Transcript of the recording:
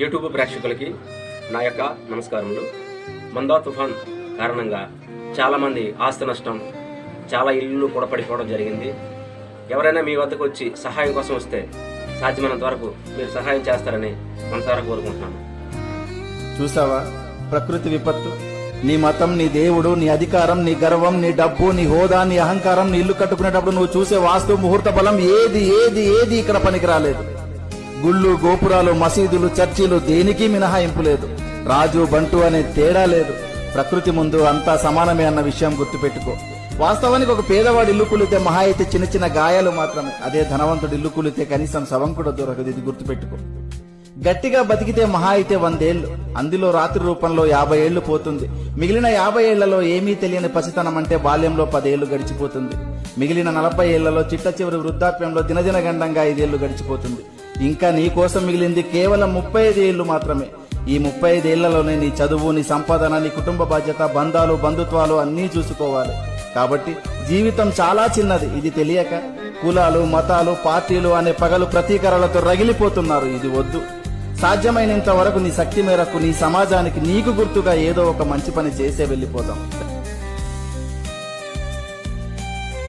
YouTube ప్రేక్షకులకి నా యొక్క నమస్కారములు. మందా తుఫాన్ కారణంగా చాలామంది ఆస్తి నష్టం, చాలా ఇళ్ళు కూడా పడిపోవడం జరిగింది. ఎవరైనా మీ వద్దకు వచ్చి సహాయం కోసం వస్తే సాధ్యమైనంత వరకు మీరు సహాయం చేస్తారని మనసారా కోరుకుంటున్నాను. చూసావా ప్రకృతి విపత్తు? నీ మతం, నీ దేవుడు, నీ అధికారం, నీ గర్వం, నీ డబ్బు, నీ హోదా, నీ అహంకారం, నీ ఇల్లు కట్టుకునేటప్పుడు నువ్వు చూసే వాస్తు ముహూర్త బలం ఏది ఏది ఏది ఇక్కడ పనికిరాలేదు. గుళ్ళు, గోపురాలు, మసీదులు, చర్చిలు దేనికి మినహాయింపు లేదు. రాజు బంటు అనే తేడా లేదు. ప్రకృతి ముందు అంతా సమానమే అన్న విషయం గుర్తుపెట్టుకో. వాస్తవానికి ఒక పేదవాడు ఇల్లు కూలితే మహా అయితే చిన్న చిన్న గాయాలు మాత్రమే. అదే ధనవంతుడు ఇల్లు కూలితే కనీసం శవం కూడా దొరకదు. ఇది గుర్తుపెట్టుకో. గట్టిగా బతికితే మహా అయితే 100 ఏళ్లు, అందులో రాత్రి రూపంలో 50 ఏళ్లు పోతుంది. మిగిలిన 50 ఏళ్లలో ఏమీ తెలియని పసితనం అంటే బాల్యంలో 10 ఏళ్లు గడిచిపోతుంది. మిగిలిన 40 ఏళ్లలో చిట్ట చివరి వృద్ధాప్యంలో దినదిన గండంగా 5 ఏళ్లు గడిచిపోతుంది. ఇంకా నీ కోసం మిగిలింది కేవలం 35 ఏళ్లు మాత్రమే. ఈ 35 ఏళ్లలోనే నీ చదువు, నీ సంపాదన, నీ కుటుంబ బాధ్యత, బంధాలు, బంధుత్వాలు అన్నీ చూసుకోవాలి. కాబట్టి జీవితం చాలా చిన్నది. ఇది తెలియక కులాలు, మతాలు, పార్టీలు అనే పగలు ప్రతీకారాలతో రగిలిపోతున్నారు. ఇది వద్దు. సాధ్యమైనంత వరకు నీ శక్తి మేరకు నీ సమాజానికి నీకు గుర్తుగా ఏదో ఒక మంచి పని చేసే వెళ్ళిపోదాం.